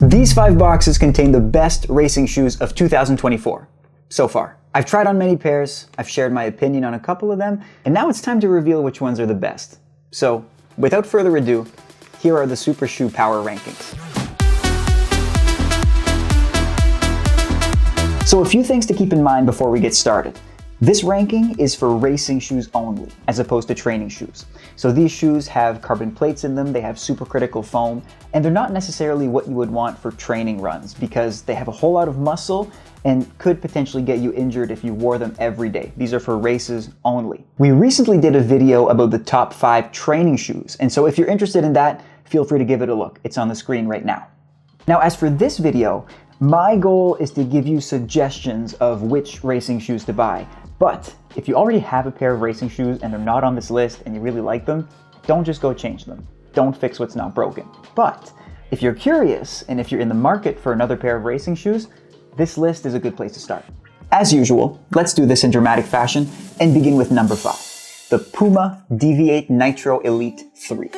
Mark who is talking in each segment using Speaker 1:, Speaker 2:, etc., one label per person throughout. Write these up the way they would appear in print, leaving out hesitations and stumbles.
Speaker 1: These 5 boxes contain the best racing shoes of 2024, so far. I've tried on many pairs, I've shared my opinion on a couple of them, and now it's time to reveal which ones are the best. So, without further ado, here are the Supershoe Power Rankings. So a few things to keep in mind before we get started. This ranking is for racing shoes only, as opposed to training shoes. So these shoes have carbon plates in them, they have supercritical foam, and they're not necessarily what you would want for training runs because they have a whole lot of muscle and could potentially get you injured if you wore them every day. These are for races only. We recently did a video about the top 5 training shoes, and so if you're interested in that, feel free to give it a look. It's on the screen right now. Now, as for this video, my goal is to give you suggestions of which racing shoes to buy. But if you already have a pair of racing shoes and they're not on this list and you really like them, don't just go change them. Don't fix what's not broken. But if you're curious and if you're in the market for another pair of racing shoes, this list is a good place to start. As usual, let's do this in dramatic fashion and begin with number 5, the Puma Deviate Nitro Elite 3.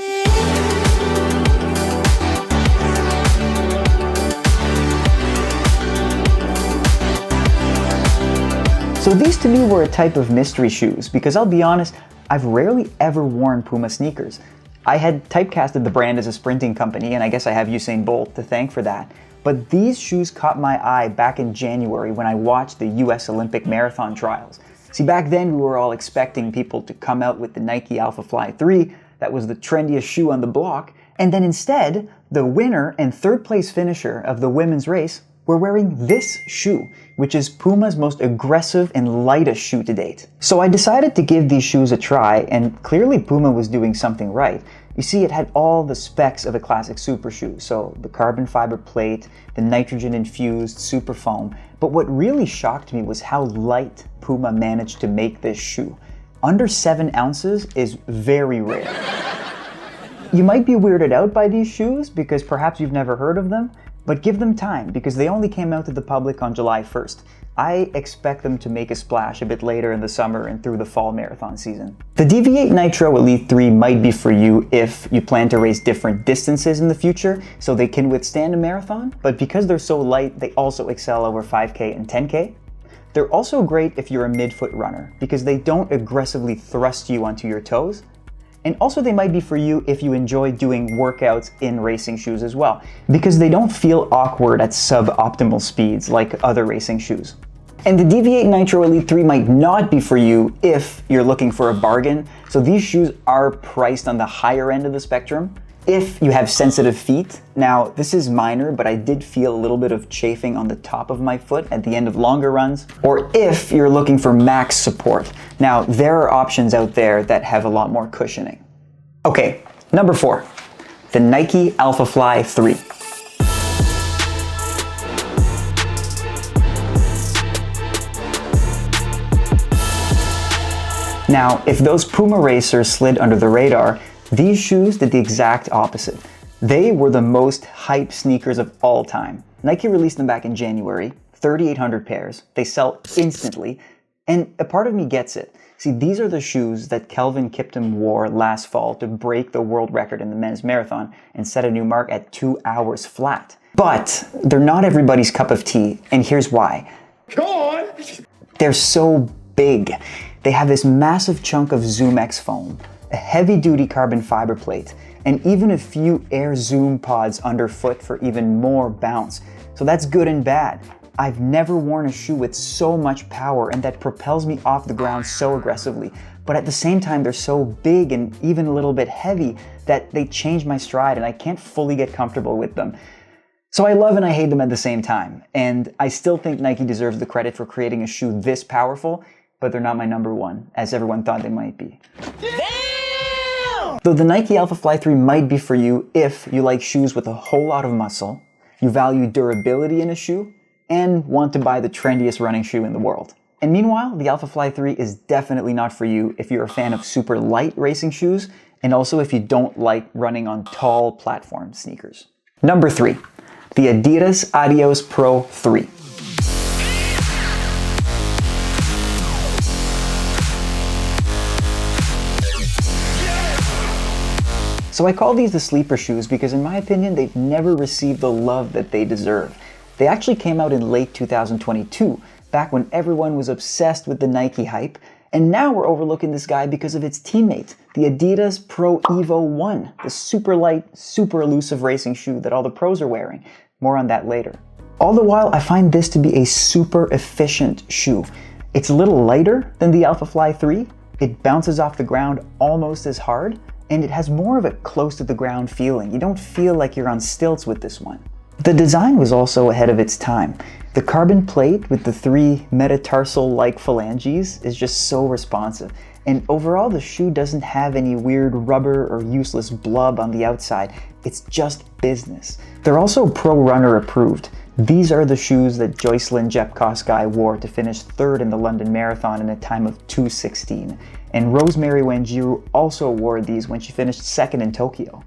Speaker 1: So these to me were a type of mystery shoes because I'll be honest, I've rarely ever worn Puma sneakers. I had typecasted the brand as a sprinting company and I guess I have Usain Bolt to thank for that. But these shoes caught my eye back in January when I watched the US Olympic marathon trials. See, back then we were all expecting people to come out with the Nike Alphafly 3, that was the trendiest shoe on the block, and then instead, the winner and 3rd place finisher of the women's race were wearing this shoe, which is Puma's most aggressive and lightest shoe to date. So I decided to give these shoes a try, and clearly Puma was doing something right. You see, it had all the specs of a classic super shoe, so the carbon fiber plate, the nitrogen-infused super foam, but what really shocked me was how light Puma managed to make this shoe. Under 7 ounces is very rare. You might be weirded out by these shoes because perhaps you've never heard of them, but give them time because they only came out to the public on July 1st. I expect them to make a splash a bit later in the summer and through the fall marathon season. The Deviate Nitro Elite 3 might be for you if you plan to race different distances in the future so they can withstand a marathon, but because they're so light, they also excel over 5K and 10K. They're also great if you're a mid-foot runner because they don't aggressively thrust you onto your toes. And also they might be for you if you enjoy doing workouts in racing shoes as well, because they don't feel awkward at suboptimal speeds like other racing shoes. And the Deviate Nitro Elite 3 might not be for you if you're looking for a bargain. So these shoes are priced on the higher end of the spectrum. If you have sensitive feet, now this is minor, but I did feel a little bit of chafing on the top of my foot at the end of longer runs, or if you're looking for max support. Now there are options out there that have a lot more cushioning. Okay, number 4, the Nike Alphafly 3. Now, if those Puma racers slid under the radar, these shoes did the exact opposite. They were the most hyped sneakers of all time. Nike released them back in January, 3,800 pairs. They sell instantly, and a part of me gets it. See, these are the shoes that Kelvin Kiptum wore last fall to break the world record in the men's marathon and set a new mark at 2 hours flat. But they're not everybody's cup of tea, and here's why. Come on! They're so big. They have this massive chunk of Zoom X foam, a heavy-duty carbon fiber plate, and even a few Air Zoom pods underfoot for even more bounce. So that's good and bad. I've never worn a shoe with so much power and that propels me off the ground so aggressively. But at the same time, they're so big and even a little bit heavy that they change my stride and I can't fully get comfortable with them. So I love and I hate them at the same time. And I still think Nike deserves the credit for creating a shoe this powerful, but they're not my number 1, as everyone thought they might be. Damn! Though the Nike Alphafly 3 might be for you if you like shoes with a whole lot of muscle, you value durability in a shoe, and want to buy the trendiest running shoe in the world. And meanwhile, the Alphafly 3 is definitely not for you if you're a fan of super light racing shoes, and also if you don't like running on tall platform sneakers. Number 3, the Adidas Adios Pro 3. So I call these the sleeper shoes because in my opinion, they've never received the love that they deserve. They actually came out in late 2022, back when everyone was obsessed with the Nike hype, and now we're overlooking this guy because of its teammate, the Adidas Pro Evo 1, the super light, super elusive racing shoe that all the pros are wearing. More on that later. All the while, I find this to be a super efficient shoe. It's a little lighter than the Alphafly 3, it bounces off the ground almost as hard, and it has more of a close to the ground feeling. You don't feel like you're on stilts with this one. The design was also ahead of its time. The carbon plate with the 3 metatarsal-like phalanges is just so responsive. And overall, the shoe doesn't have any weird rubber or useless blub on the outside. It's just business. They're also Pro Runner approved. These are the shoes that Joycelyn Jepkosgei wore to finish 3rd in the London Marathon in a time of 2:16. And Rosemary Wanjiru also wore these when she finished 2nd in Tokyo.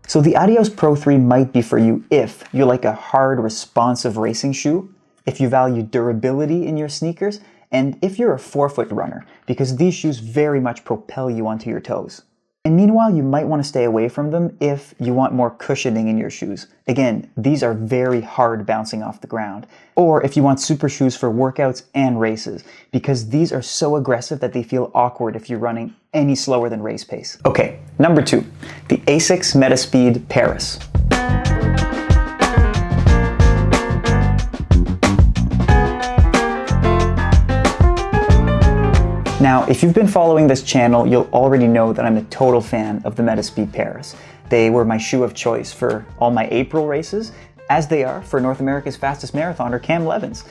Speaker 1: So the Adios Pro 3 might be for you if you like a hard, responsive racing shoe, if you value durability in your sneakers, and if you're a forefoot runner, because these shoes very much propel you onto your toes. And meanwhile, you might want to stay away from them if you want more cushioning in your shoes. Again, these are very hard bouncing off the ground. Or if you want super shoes for workouts and races, because these are so aggressive that they feel awkward if you're running any slower than race pace. Okay, number 2, the Asics Metaspeed Paris. Now, if you've been following this channel, you'll already know that I'm a total fan of the Metaspeed Paris. They were my shoe of choice for all my April races, as they are for North America's fastest marathoner, Cam Levins.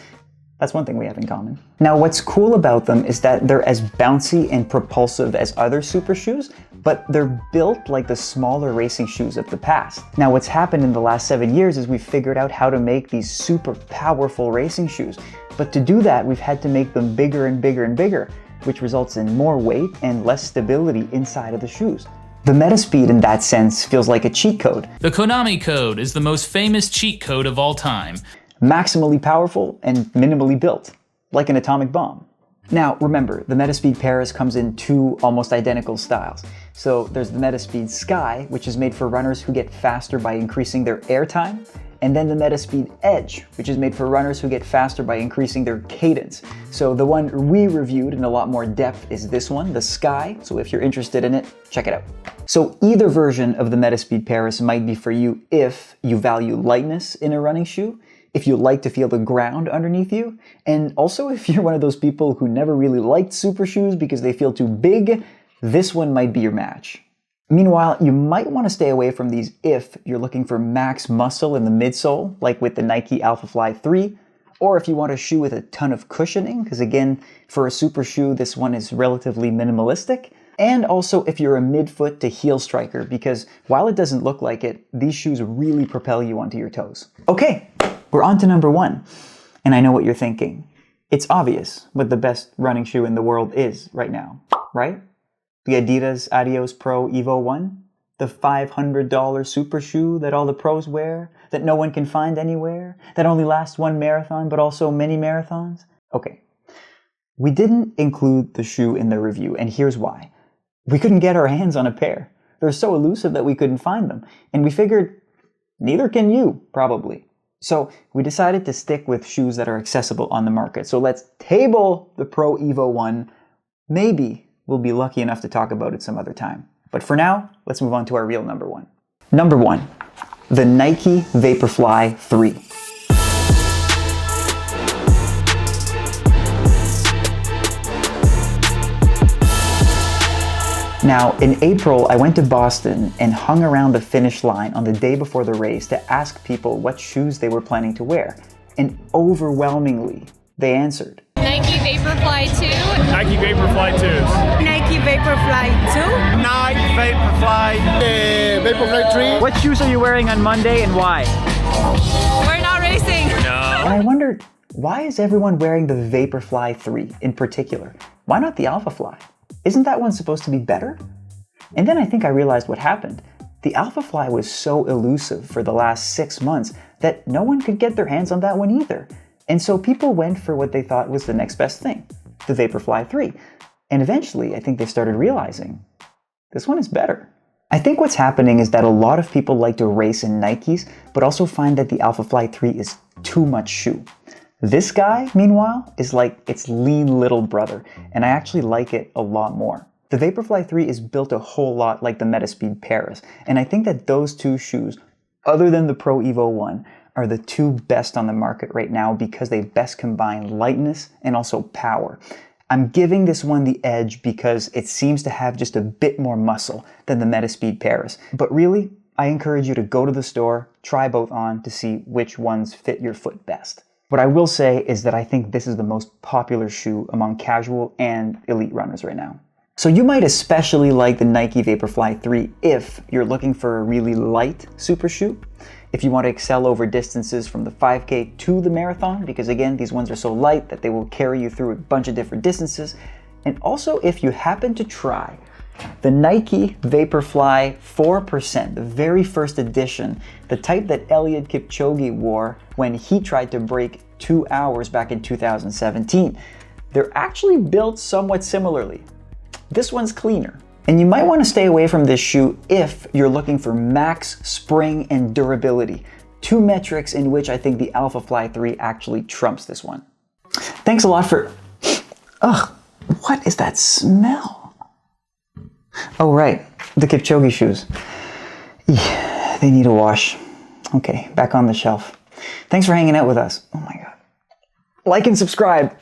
Speaker 1: That's one thing we have in common. Now, what's cool about them is that they're as bouncy and propulsive as other super shoes, but they're built like the smaller racing shoes of the past. Now, what's happened in the last 7 years is we've figured out how to make these super powerful racing shoes. But to do that, we've had to make them bigger and bigger and bigger, which results in more weight and less stability inside of the shoes. The Metaspeed in that sense feels like a cheat code.
Speaker 2: The Konami code is the most famous cheat code of all time.
Speaker 1: Maximally powerful and minimally built, like an atomic bomb. Now remember, the Metaspeed Paris comes in 2 almost identical styles. So there's the Metaspeed Sky, which is made for runners who get faster by increasing their air time, and then the Metaspeed Edge, which is made for runners who get faster by increasing their cadence. So the one we reviewed in a lot more depth is this one, the Sky, so if you're interested in it, check it out. So either version of the Metaspeed Paris might be for you if you value lightness in a running shoe, if you like to feel the ground underneath you, and also if you're one of those people who never really liked super shoes because they feel too big, this one might be your match. Meanwhile, you might want to stay away from these if you're looking for max muscle in the midsole, like with the Nike Alphafly 3, or if you want a shoe with a ton of cushioning, because again, for a super shoe, this one is relatively minimalistic, and also if you're a midfoot to heel striker, because while it doesn't look like it, these shoes really propel you onto your toes. Okay, we're on to number 1, and I know what you're thinking. It's obvious what the best running shoe in the world is right now, right? The Adidas Adios Pro Evo 1? The $500 super shoe that all the pros wear, that no one can find anywhere, that only lasts 1 marathon but also many marathons? Okay, we didn't include the shoe in the review, and here's why. We couldn't get our hands on a pair. They're so elusive that we couldn't find them, and we figured neither can you, probably. So we decided to stick with shoes that are accessible on the market. So let's table the Pro Evo 1. Maybe we'll be lucky enough to talk about it some other time. But for now, let's move on to our real number 1. Number 1, the Nike Vaporfly 3. Now, in April, I went to Boston and hung around the finish line on the day before the race to ask people what shoes they were planning to wear. And overwhelmingly, they answered.
Speaker 3: Nike Vaporfly 2.
Speaker 4: Nike Vaporfly 2s.
Speaker 3: Nike Vaporfly 2.
Speaker 4: Nike Vaporfly. Vaporfly 3.
Speaker 5: What shoes are you wearing on Monday and why?
Speaker 3: We're not racing.
Speaker 1: And I wondered, why is everyone wearing the Vaporfly 3 in particular? Why not the Alphafly? Isn't that one supposed to be better? And then I think I realized what happened. The Alphafly was so elusive for the last 6 months that no one could get their hands on that one either. And so people went for what they thought was the next best thing, the Vaporfly 3. And eventually, I think they started realizing, this one is better. I think what's happening is that a lot of people like to race in Nikes, but also find that the Alphafly 3 is too much shoe. This guy, meanwhile, is like its lean little brother, and I actually like it a lot more. The Vaporfly 3 is built a whole lot like the Metaspeed Paris, and I think that those two shoes, other than the Pro Evo 1, are the two best on the market right now because they best combine lightness and also power. I'm giving this one the edge because it seems to have just a bit more muscle than the Metaspeed Paris. But really, I encourage you to go to the store, try both on to see which ones fit your foot best. What I will say is that I think this is the most popular shoe among casual and elite runners right now. So you might especially like the Nike Vaporfly 3 if you're looking for a really light super shoe, if you want to excel over distances from the 5K to the marathon, because again, these ones are so light that they will carry you through a bunch of different distances, and also if you happen to try the Nike Vaporfly 4%, the very first edition, the type that Eliud Kipchoge wore when he tried to break 2 hours back in 2017. They're actually built somewhat similarly. This one's cleaner. And you might want to stay away from this shoe if you're looking for max spring and durability, two metrics in which I think the Alphafly 3 actually trumps this one. Thanks a lot for... Ugh, what is that smell? Oh right, the Kipchoge shoes. They need a wash. Okay, back on the shelf. Thanks for hanging out with us. Oh my God. Like and subscribe.